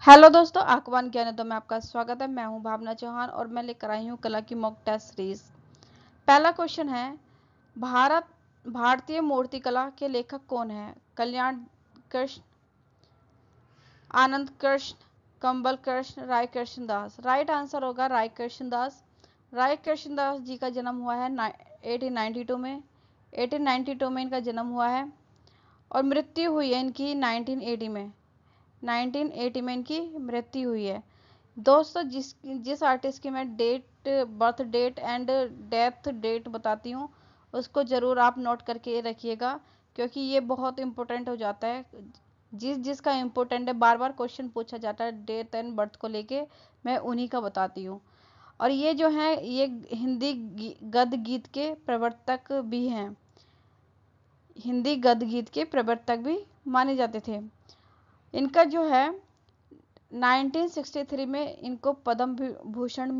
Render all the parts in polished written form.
Hello दोस्तों, आकवान ज्ञानोदय में आपका स्वागत है। मैं हूं भावना चौहान और मैं लेकर आई हूं कला की मॉक टेस्ट सीरीज। पहला क्वेश्चन है, भारतीय मूर्तिकला के लेखक कौन है? कल्याण कृष्ण, आनंद कृष्ण, कंबल कृष्ण, राय कृष्ण दास। राइट आंसर होगा राय कृष्ण दास। राय कृष्ण दास जी का जन्म हुआ है 1892 में। 1892 में इनका जन्म हुआ है और मृत्यु हुई है इनकी 1980 में। 1980 में इनकी मृत्यु हुई है। दोस्तों, जिस आर्टिस्ट की मैं birth date and death date बताती हूँ उसको ज़रूर आप नोट करके रखिएगा, क्योंकि ये बहुत इम्पोर्टेंट हो जाता है। जिसका इम्पोर्टेंट है, बार बार क्वेश्चन पूछा जाता है डेट एंड बर्थ को लेके, मैं उन्हीं का बताती हूँ। और ये जो है ये हिंदी गद्य गीत के प्रवर्तक भी हैं। हिंदी गद्य गीत के प्रवर्तक भी माने जाते थे। इनका जो है 1963 में इनको पद्म भूषण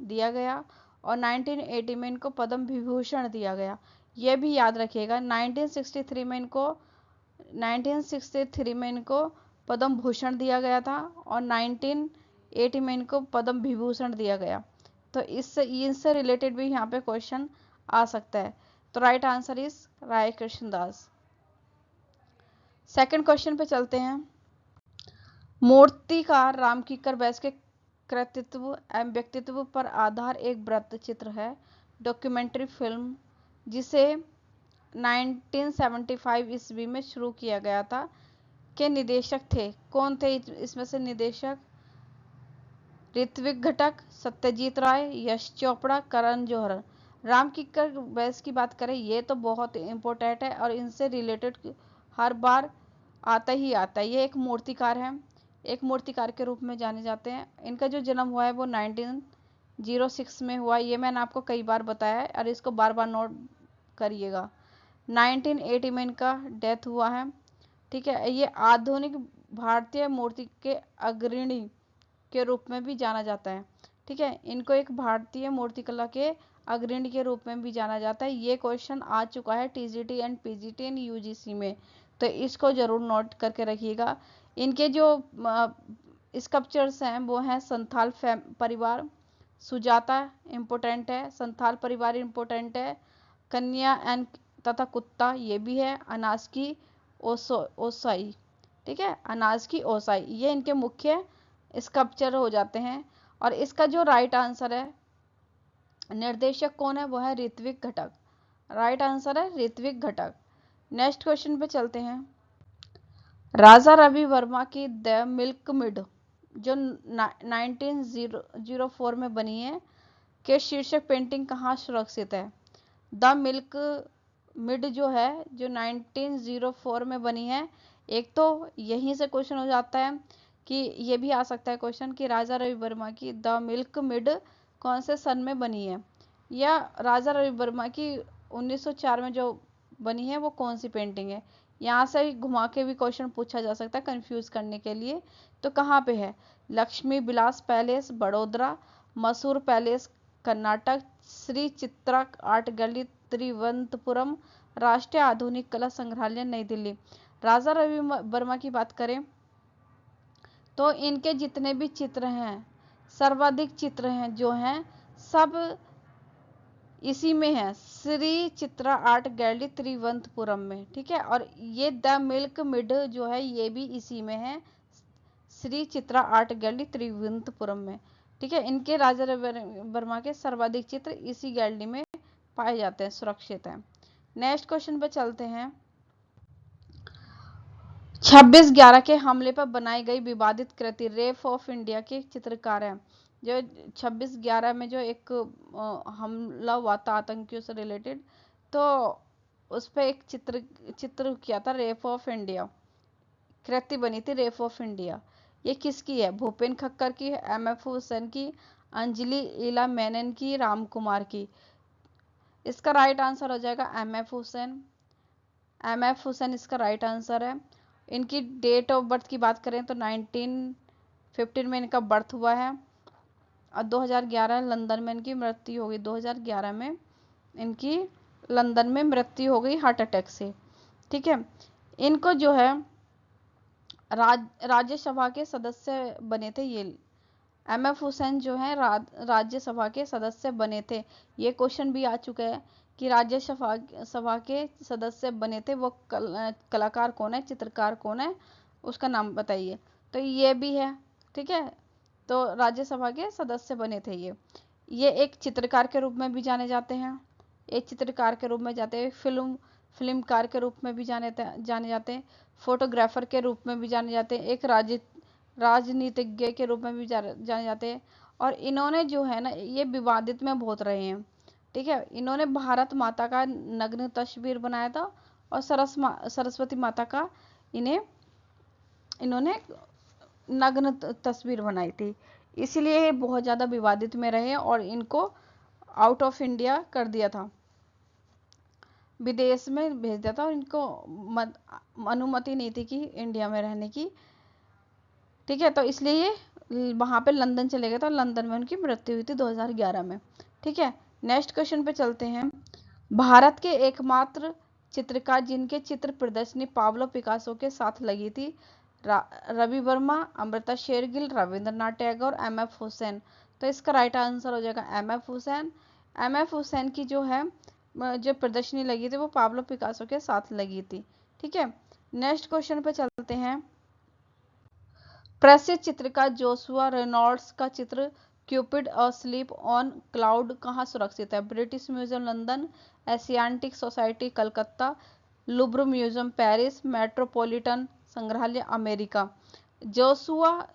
दिया गया और 1980 में इनको पद्म विभूषण दिया गया। यह भी याद रखिएगा, 1963 में इनको पद्म भूषण दिया गया था और 1980 में इनको पद्म विभूषण दिया गया। तो इससे रिलेटेड भी यहाँ पे क्वेश्चन आ सकता है। तो right answer is Rai Krishnadas. Second question पे चलते हैं। मूर्तिकार रामकिंकर बैस के कृतित्व एवं व्यक्तित्व पर आधार एक वृत्त चित्र है, डॉक्यूमेंट्री फिल्म, जिसे 1975 ईस्वी में शुरू किया गया था, के निर्देशक थे। कौन थे इसमें से निर्देशक? ऋत्विक घटक, सत्यजीत राय, यश चोपड़ा, करण जौहर। रामकिंकर बैस की बात करें, ये तो बहुत इम्पोर्टेंट है और इनसे रिलेटेड हर बार आता ही आता है। ये एक मूर्तिकार है, एक मूर्तिकार के रूप में जाने जाते हैं। इनका जो जन्म हुआ है वो 1906 में हुआ। ये मैंने आपको कई बार बताया है और इसको बार बार नोट करिएगा। 1980 में इनका डेथ हुआ है। ठीक है, ये आधुनिक भारतीय मूर्ति के अग्रणी के रूप में भी जाना जाता है। ठीक है, इनको एक भारतीय मूर्तिकला के अग्रणी के रूप में भी जाना जाता है। ये क्वेश्चन आ चुका है TGT and PGT and UGC में, तो इसको जरूर नोट करके रखिएगा। इनके जो स्कल्पचर्स हैं वो हैं संथाल परिवार, सुजाता इम्पोर्टेंट है, संथाल परिवार इम्पोर्टेंट है, कन्या एंड तथा कुत्ता ये भी है, अनाज की ओसाई। ठीक है, अनाज की ओसाई, ये इनके मुख्य स्कल्पचर हो जाते हैं। और इसका जो राइट आंसर है, निर्देशक कौन है, वो है ऋत्विक घटक। राइट आंसर है ऋत्विक घटक। नेक्स्ट क्वेश्चन पे चलते हैं। राजा रवि वर्मा की द मिल्क मिड जो 1904 में बनी है के शीर्षक पेंटिंग कहाँ सुरक्षित है? द मिल्क मिड जो है जो 1904 में बनी है, एक तो यहीं से क्वेश्चन हो जाता है कि ये भी आ सकता है क्वेश्चन कि राजा रवि वर्मा की द मिल्क मिड कौन से सन में बनी है, या राजा रवि वर्मा की 1904 में जो बनी है वो कौन सी पेंटिंग है। यहाँ से घुमा के भी क्वेश्चन पूछा जा सकता है कंफ्यूज करने के लिए। तो कहाँ पे है? लक्ष्मी विलास पैलेस बड़ोदरा, मसूर palace Karnataka, Shri Chitra art gallery Thiruvananthapuram, राष्ट्रीय आधुनिक कला संग्रहालय नई दिल्ली। राजा रवि वर्मा की बात करें तो इनके जितने भी चित्र हैं, सर्वाधिक चित्र हैं जो हैं सब इसी में है, श्री चित्रा आर्ट गैलरी त्रिवंतपुरम में। ठीक है, और ये द मिल्क मिड जो है ये भी इसी में है, श्री चित्रा आर्ट गैलरी त्रिवंतपुरम में। ठीक है, इनके राजा रवि वर्मा के सर्वाधिक चित्र इसी गैलरी में पाए जाते हैं, सुरक्षित हैं। नेक्स्ट क्वेश्चन पे चलते हैं। 26/11 के हमले पर बनाई गई विवादित कृति रेप ऑफ इंडिया के चित्रकार हैं। जो 26/11 में जो एक हमला हुआ था आतंकियों से रिलेटेड, तो उस पर एक चित्र किया था, रेप ऑफ इंडिया कृति बनी थी, रेप ऑफ इंडिया। ये किसकी है? भूपेन खक्कर की, एम.एफ. हुसैन की, अंजलि लीला मेनन की, राम कुमार की। इसका राइट आंसर हो जाएगा एम.एफ. हुसैन। एम.एफ. हुसैन इसका राइट आंसर है। इनकी डेट ऑफ बर्थ की बात करें तो 1915 में इनका बर्थ हुआ है और 2011 लंदन में इनकी मृत्यु हो गई। 2011 में इनकी लंदन में मृत्यु हो गई हार्ट अटैक से। ठीक है, इनको जो है राज्यसभा के सदस्य बने थे ये। एमएफ हुसैन जो है राज्यसभा के सदस्य बने थे। ये क्वेश्चन भी आ चुका है कि राज्यसभा के सदस्य बने थे वो कलाकार कौन है, चित्रकार कौन है, उसका नाम बताइए। तो ये भी है, ठीक है। तो राज्यसभा के सदस्य बने थे ये एक चित्रकार के रूप में भी जाने जाते हैं, एक चित्रकार के रूप में जाते हैं, फिल्मकार के रूप में भी जाने जाते हैं, फोटोग्राफर के रूप में भी जाने जाते हैं, एक राजनीतिज्ञ के रूप में भी जाने जाते हैं। और इन्होंने जो है ना, ये विवादित में बहुत रहे हैं, ठीक है। इन्होंने भारत माता का नग्न तस्वीर बनाया था और सरस्वती माता का इन्होंने नग्न तस्वीर बनाई थी, इसीलिए ये बहुत ज़्यादा विवादित में रहे और इनको आउट ऑफ इंडिया कर दिया था, विदेश में भेज दिया था और इनको अनुमति नहीं थी कि इंडिया में रहने की, ठीक है। तो इसलिए ये वहाँ पे लंदन चले गए थे और लंदन में उनकी मृत्यु हुई थी 2011 में, ठीक है। नेक्स्ट क्वेश्चन पे चलते हैं। भारत के एकमात्र चित्रकार जिनके चित्र प्रदर्शनी पाब्लो पिकासो के साथ लगी थी, रवि वर्मा, अमृता शेरगिल, रविंद्रनाथ टैगोर, एमएफ हुसैन। तो इसका राइट आंसर हो जाएगा एमएफ हुसैन। एमएफ हुसैन की जो है जो प्रदर्शनी लगी थी वो पाब्लो पिकासो के साथ लगी थी, ठीक है। नेक्स्ट क्वेश्चन पे चलते हैं। प्रसिद्ध चित्रकार जोशुआ रेनॉल्ड्स का चित्र क्यूपिड अस्लीप ऑन क्लाउड कहाँ सुरक्षित है? British Museum London, Asiatic Society Calcutta, लुब्र म्यूजियम पेरिस, मेट्रोपॉलिटन संग्रहालय अमेरिका। जोशुआ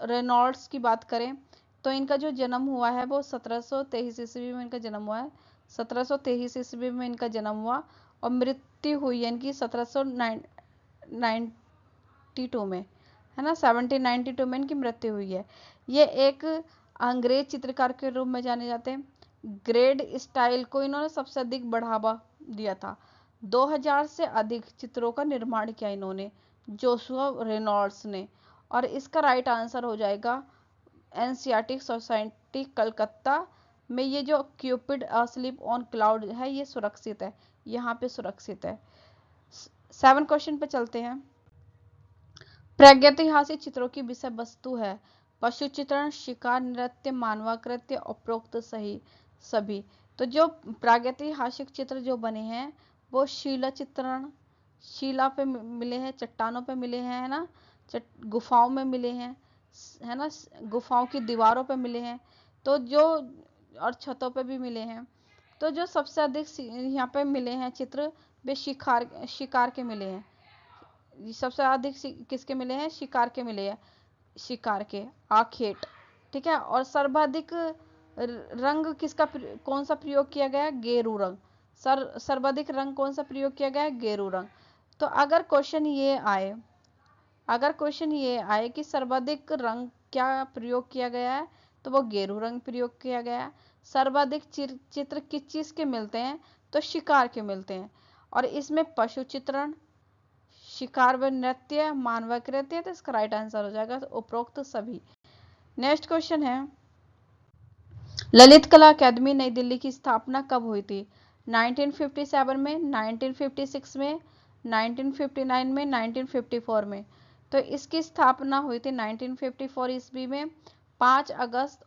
रेनॉल्ड्स की बात करें तो इनका जो जन्म हुआ है वो 1723 ईस्वी में इनका जन्म हुआ है, 1723 ईस्वी में इनका जन्म हुआ और मृत्यु हुई है इनकी 1792 में, है ना, 1792 में इनकी मृत्यु हुई है। ये एक अंग्रेज चित्रकार के रूप में जाने जाते हैं। ग्रेड स्टाइल को इन्होंने सबसे अधिक बढ़ावा दिया था। 2000 से अधिक चित्रों का निर्माण किया इन्होंने, जोशुआ रेनॉल्ड्स ने। और इसका राइट आंसर हो जाएगा एशियाटिक सोसाइटी कलकत्ता में ये जो क्यूपिड अस्लीप ऑन क्लाउड है ये सुरक्षित है, यहाँ पे सुरक्षित है। 7 क्वेश्चन पे चलते हैं। प्रागैतिहासिक चित्रों की विषय वस्तु है पशु चित्रण, शिकार, नृत्य, मानवाकृत्य, उपरोक्त सही सभी। तो जो प्रागैतिहासिक चित्र जो बने हैं वो शिला चित्रण, शिला पे मिले हैं, चट्टानों पे मिले हैं, है ना, गुफाओं में मिले हैं, है ना, गुफाओं की दीवारों पे मिले हैं, तो जो और छतों पे भी मिले हैं। तो जो सबसे अधिक यहाँ पे मिले हैं चित्र वे शिकार के मिले हैं। सबसे अधिक किसके मिले हैं? शिकार के मिले हैं, शिकार के, आखेट, ठीक है। और सर्वाधिक रंग किसका कौन सा प्रयोग किया गया? गेरू रंग। सर्वाधिक रंग कौन सा प्रयोग किया गया है? गेरू रंग। तो अगर क्वेश्चन ये आए कि सर्वाधिक रंग क्या प्रयोग किया गया है तो वो गेरू रंग प्रयोग किया गया है। सर्वाधिक चित्र किस चीज के मिलते हैं? तो शिकार के मिलते हैं। और इसमें पशु चित्रण, शिकार व नृत्य, मानवाकृत्य, तो इसका राइट आंसर हो जाएगा उपरोक्त सभी। नेक्स्ट क्वेश्चन है, ललित कला अकादमी नई दिल्ली की स्थापना कब हुई थी? 1957 में, 1956 में, 1959 में, 1954 में। तो इसकी स्थापना हुई थी 1954 ईस्वी में। 5 अगस्त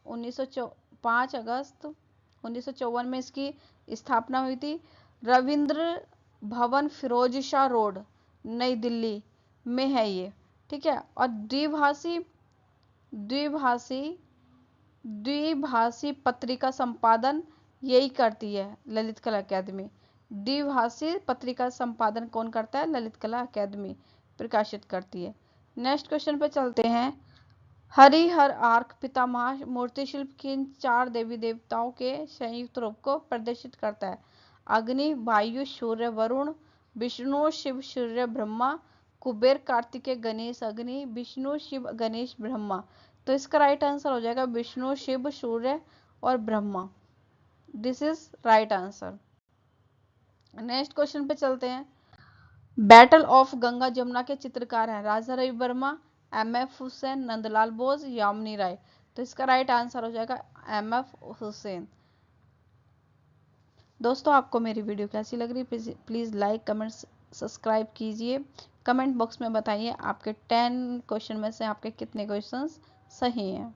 1954 में इसकी स्थापना हुई थी। रविंद्र भवन फिरोज शाह रोड नई दिल्ली में है ये, ठीक है। और द्विभाषी पत्रिका संपादन यही करती है ललित कला अकादमी। द्विभाषी पत्रिका संपादन कौन करता है? ललित कला अकादमी प्रकाशित करती है। नेक्स्ट क्वेश्चन पे चलते हैं। हरिहर आर्क पितामह मूर्ति शिल्प किन 4 देवी देवताओं के संयुक्त रूप को प्रदर्शित करता है? अग्नि, वायु, सूर्य, वरुण, विष्णु, शिव, सूर्य, ब्रह्मा, कुबेर, कार्तिकेय, गणेश, अग्नि, विष्णु, शिव, गणेश, ब्रह्मा। तो इसका राइट आंसर हो जाएगा विष्णु, शिव, सूर्य और Brahma. This is right answer. Next question पे चलते हैं। बैटल ऑफ गंगा जमुना के चित्रकार हैं राजा रवि वर्मा, एमएफ हुसैन, नंदलाल बोस, यामिनी राय। तो इसका राइट आंसर हो जाएगा एमएफ हुसैन। दोस्तों आपको मेरी वीडियो कैसी लग रही है? प्लीज लाइक, कमेंट, सब्सक्राइब कीजिए। कमेंट बॉक्स में बताइए आपके 10 क्वेश्चन में से आपके कितने क्वेश्चंस सही हैं।